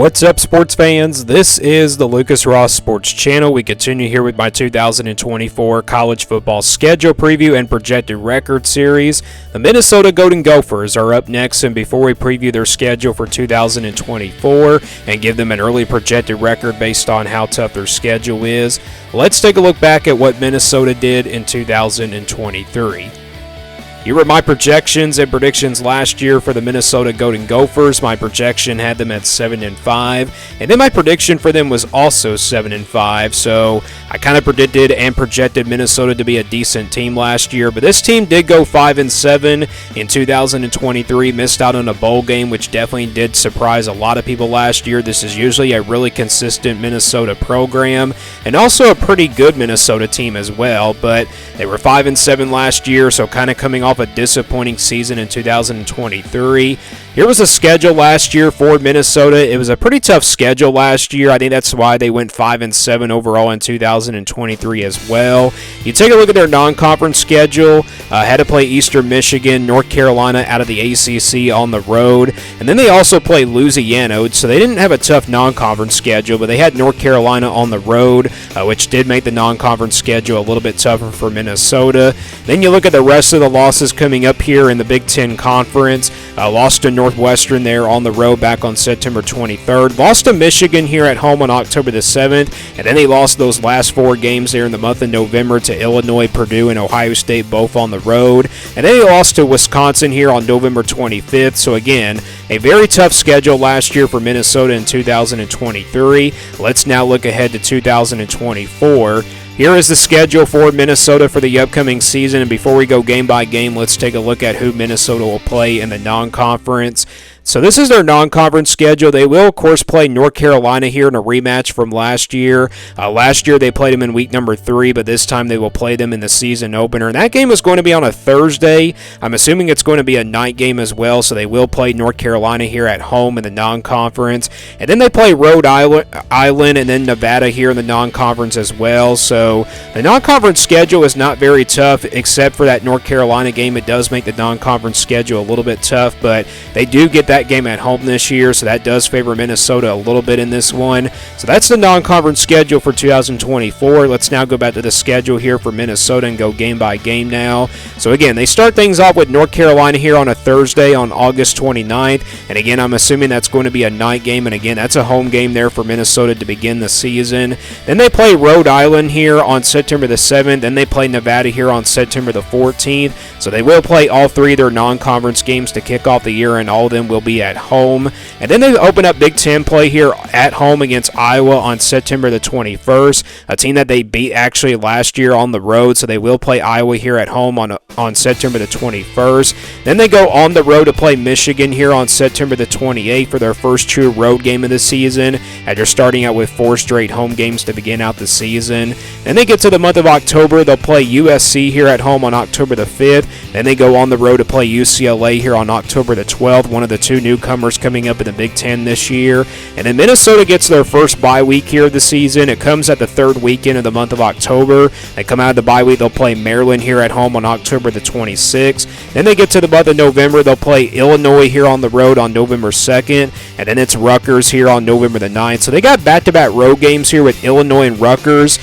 What's up, sports fans? This is the Lucas Ross Sports Channel. We continue here with my 2024 college football schedule preview and projected record series. The Minnesota Golden Gophers are up next, and before we preview their schedule for 2024 and give them an early projected record based on how tough their schedule is, let's take a look back at what Minnesota did in 2023. Here were my projections and predictions last year for the Minnesota Golden Gophers. My projection had them at 7-5, and then my prediction for them was also 7-5. So I kind of predicted and projected Minnesota to be a decent team last year, but this team did go 5-7 in 2023. Missed out on a bowl game, which definitely did surprise a lot of people last year. This is usually a really consistent Minnesota program, and also a pretty good Minnesota team as well. But they were 5-7 last year, so kind of coming off a disappointing season in 2023. Here was a schedule last year for Minnesota. It was a pretty tough schedule last year. I think that's why they went 5-7 overall in 2023 as well. You take a look at their non-conference schedule. Had to play Eastern Michigan, North Carolina out of the ACC on the road, and then they also played Louisiana. So they didn't have a tough non-conference schedule, but they had North Carolina on the road, which did make the non-conference schedule a little bit tougher for Minnesota. Then you look at the rest of the losses coming up here in the Big Ten Conference. Lost to Northwestern there on the road back on September 23rd. Lost to Michigan here at home on October the 7th. And then they lost those last four games there in the month of November to Illinois, Purdue, and Ohio State, both on the road. And then they lost to Wisconsin here on November 25th. So again, a very tough schedule last year for Minnesota in 2023. Let's now look ahead to 2024. Here is the schedule for Minnesota for the upcoming season, and before we go game by game, let's take a look at who Minnesota will play in the non-conference. So this is their non-conference schedule. They will, of course, play North Carolina here in a rematch from last year. Last year they played them in week number 3, but this time they will play them in the season opener. And that game is going to be on a Thursday. I'm assuming it's going to be a night game as well, so they will play North Carolina here at home in the non-conference. And then they play Rhode Island and then Nevada here in the non-conference as well. So the non-conference schedule is not very tough, except for that North Carolina game. It does make the non-conference schedule a little bit tough, but they do get that game at home this year, so that does favor Minnesota a little bit in this one. So that's the non-conference schedule for 2024. Let's now go back to the schedule here for Minnesota and go game by game now. So again, they start things off with North Carolina here on a Thursday on August 29th, and again, I'm assuming that's going to be a night game, and again, that's a home game there for Minnesota to begin the season. Then they play Rhode Island here on September the 7th, then they play Nevada here on September the 14th, so they will play all three of their non-conference games to kick off the year, and all of them will be at home. And then they open up Big Ten play here at home against Iowa on September the 21st, a team that they beat actually last year on the road, so they will play Iowa here at home on September the 21st. Then they go on the road to play Michigan here on September the 28th for their first true road game of the season, after starting out with 4 straight home games to begin out the season. Then they get to the month of October, they'll play USC here at home on October the 5th. Then they go on the road to play UCLA here on October the 12th, one of the two newcomers coming up in the Big Ten this year. And then Minnesota gets their first bye week here of the season. It comes at the third weekend of the month of October. They come out of the bye week, they'll play Maryland here at home on October the 26th. Then they get to the month of November, they'll play Illinois here on the road on November 2nd. And then it's Rutgers here on November the 9th. So they got back-to-back road games here with Illinois and Rutgers.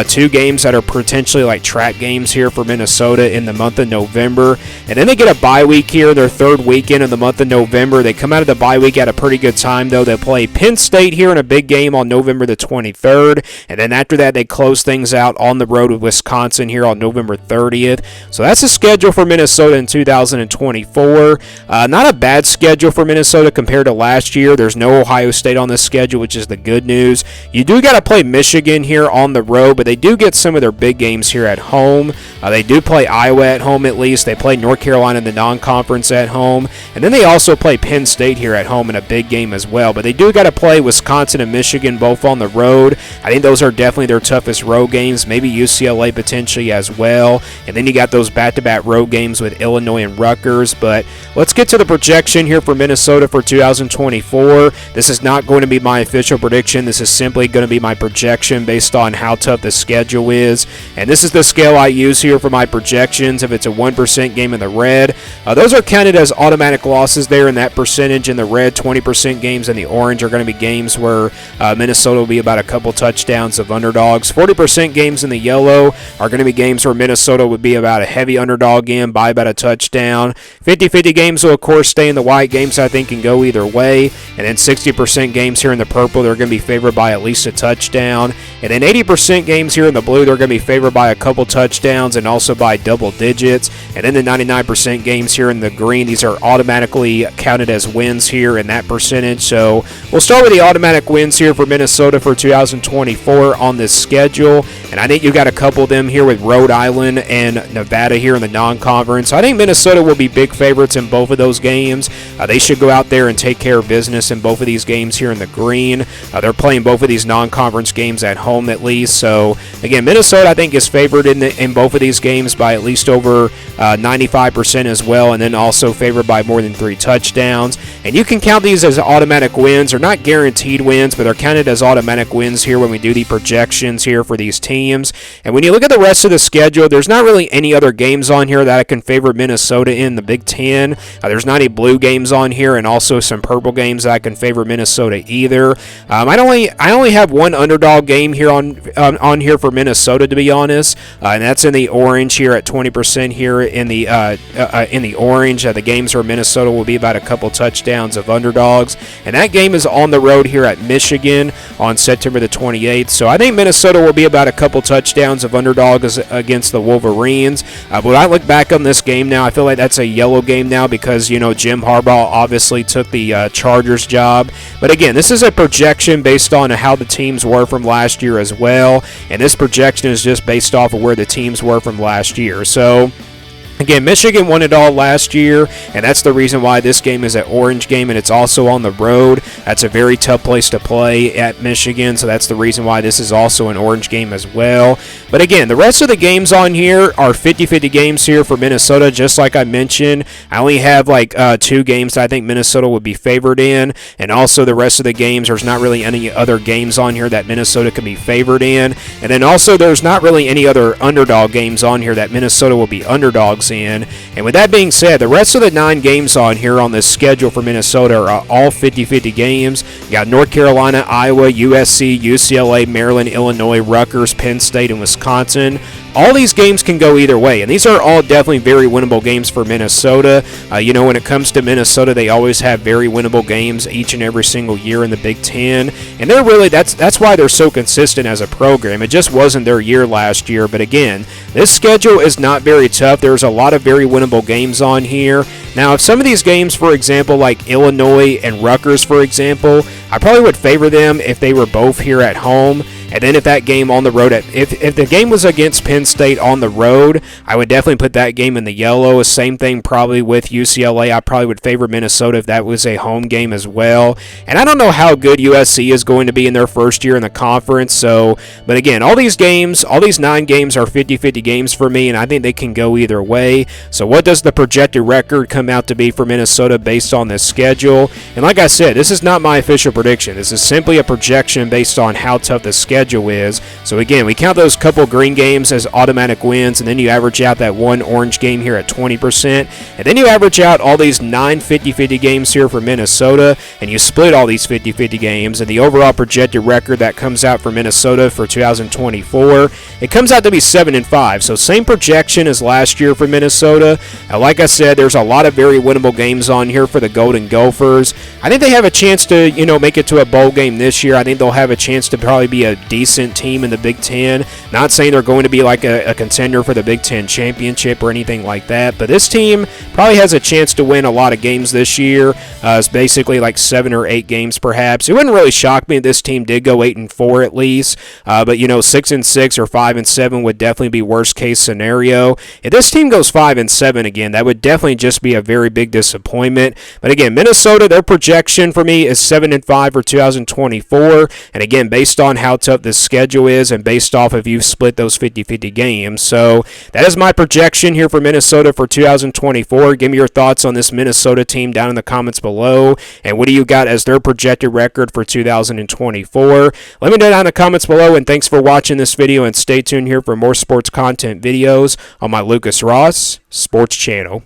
2 games that are potentially like track games here for Minnesota in the month of November. And then they get a bye week here, their third weekend of the month of November. They come out of the bye week at a pretty good time, though. They'll play Penn State here in a big game on November the 23rd. And then after that, they close things out on the road with Wisconsin here on November 30th. So that's the schedule for Minnesota in 2024. Not a bad schedule for Minnesota compared to last year. There's no Ohio State on this schedule, which is the good news. You do got to play Michigan here on the road, but they do get some of their big games here at home. They do play Iowa at home at least. They play North Carolina in the non-conference at home. And then they also play Penn State here at home in a big game as well. But they do got to play Wisconsin and Michigan both on the road. I think those are definitely their toughest road games. Maybe UCLA potentially as well. And then you got those back-to-back road games with Illinois and Rutgers. But let's get to the projection here for Minnesota for 2024. This is not going to be my official prediction. This is simply going to be my projection based on how tough the schedule is. And this is the scale I use here for my projections. If it's a 1% game in the red, those are counted as automatic losses there in that that percentage in the red, 20% games in the orange are going to be games where Minnesota will be about a couple touchdowns of underdogs. 40% games in the yellow are going to be games where Minnesota would be about a heavy underdog in by about a touchdown. 50-50 games will, of course, stay in the white. Games I think can go either way. And then 60% games here in the purple, they're going to be favored by at least a touchdown. And then 80% games here in the blue, they're going to be favored by a couple touchdowns and also by double digits. And then the 99% games here in the green, these are automatically counted as wins here in that percentage. So we'll start with the automatic wins here for Minnesota for 2024 on this schedule. And I think you've got a couple of them here with Rhode Island and Nevada here in the non-conference. So I think Minnesota will be big favorites in both of those games. They should go out there and take care of business in both of these games here in the green. They're playing both of these non-conference games at home at least. So again, Minnesota I think is favored in both of these games by at least over 95% as well, and then also favored by more than 3 touchdowns. And you can count these as automatic wins. They're not guaranteed wins, but they're counted as automatic wins here when we do the projections here for these teams. And when you look at the rest of the schedule, there's not really any other games on here that I can favor Minnesota in the Big Ten. There's not any blue games on here, and also some purple games that I can favor Minnesota either. I only have one underdog game here on here for Minnesota, to be honest, and that's in the orange here at 20% here in the orange. The games where Minnesota will be about a couple touchdowns of underdogs, and that game is on the road here at Michigan on September the 28th. So I think Minnesota will be about a couple touchdowns of underdogs against the Wolverines. But when I look back on this game now, I feel like that's a yellow game now because, you know, Jim Harbaugh obviously took the Chargers job. But again, this is a projection based on how the teams were from last year as well, and this projection is just based off of where the teams were from last year. So again, Michigan won it all last year, and that's the reason why this game is an orange game, and it's also on the road. That's a very tough place to play at Michigan, so that's the reason why this is also an orange game as well. But again, the rest of the games on here are 50-50 games here for Minnesota, just like I mentioned. I only have like 2 games that I think Minnesota would be favored in, and also the rest of the games, there's not really any other games on here that Minnesota can be favored in. And then also there's not really any other underdog games on here that Minnesota will be underdogs in. And with that being said, the rest of the 9 games on here on this schedule for Minnesota are all 50-50 games. You got North Carolina, Iowa, USC, UCLA, Maryland, Illinois, Rutgers, Penn State, and Wisconsin. All these games can go either way, and these are all definitely very winnable games for Minnesota. You know, when it comes to Minnesota, they always have very winnable games each and every single year in the Big Ten, and they're really that's why they're so consistent as a program. It just wasn't their year last year, but again, this schedule is not very tough. There's a lot of very winnable games on here. Now, if some of these games, for example, like Illinois and Rutgers, for example, I probably would favor them if they were both here at home. And then if that game on the road, if the game was against Penn State on the road, I would definitely put that game in the yellow. Same thing probably with UCLA. I probably would favor Minnesota if that was a home game as well. And I don't know how good USC is going to be in their first year in the conference. So, but again, all these games, all these 9 games are 50-50 games for me, and I think they can go either way. So what does the projected record come out to be for Minnesota based on this schedule? And like I said, this is not my official prediction. This is simply a projection based on how tough the schedule is. So again, we count those couple green games as automatic wins, and then you average out that one orange game here at 20%, and then you average out all these 9 50-50 games here for Minnesota, and you split all these 50-50 games, and the overall projected record that comes out for Minnesota for 2024, it comes out to be 7-5. So same projection as last year for Minnesota. Like I said, there's a lot of very winnable games on here for the Golden Gophers. I think they have a chance to, you know, make it to a bowl game this year. I think they'll have a chance to probably be a decent team in the Big Ten. Not saying they're going to be like a contender for the Big Ten championship or anything like that, but this team probably has a chance to win a lot of games this year. It's basically like 7 or 8 games perhaps. It wouldn't really shock me if this team did go 8-4 at least, but you know, 6-6 or 5-7 would definitely be worst case scenario. If this team goes 5-7 again, that would definitely just be a very big disappointment. But again, Minnesota, their projection for me is 7-5 for 2024, and again, based on how tough this schedule is and based off if you split those 50-50 games. So that is my projection here for Minnesota for 2024. Give me your thoughts on this Minnesota team down in the comments below, and what do you got as their projected record for 2024? Let me know down in the comments below, and thanks for watching this video, and stay tuned here for more sports content videos on my Lucas Ross Sports channel.